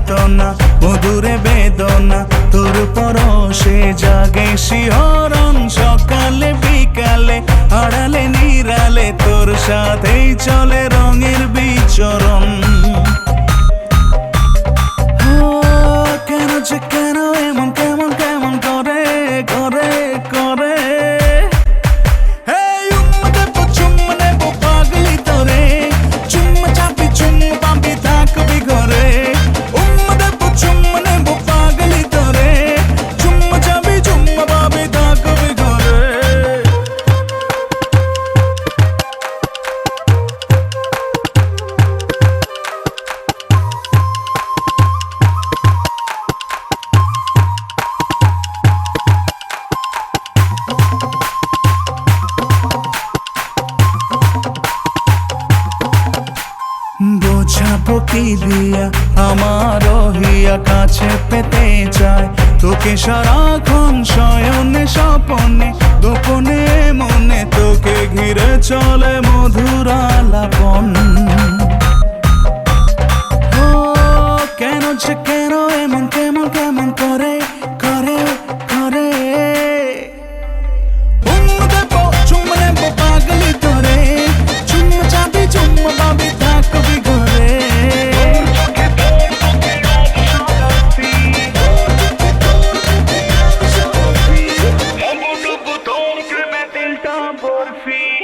যাতনা মধুরে বেদনা তোর পরশে জাগে শিহরণ সকালে বিকালে আড়ালে নিরালে তোর সাথেই চলে রঙের বিচরণ কেন যে কেন এমন কেমন কেমন করে করে করে বোঝাবো কি দিয়া আমার হিয়া কাছে পেতে চায় তোকে সারাক্ষণ শয়নে স্বপনে গোপনে মনে তোকে ঘিরে চলে মধুর আলাপন কেন যে কেন এমন কেমন কেমন করে করে করে পাগলি তোরে চুম্মা চাবি চুম্মা বাবি থাকবি ঘরে por fin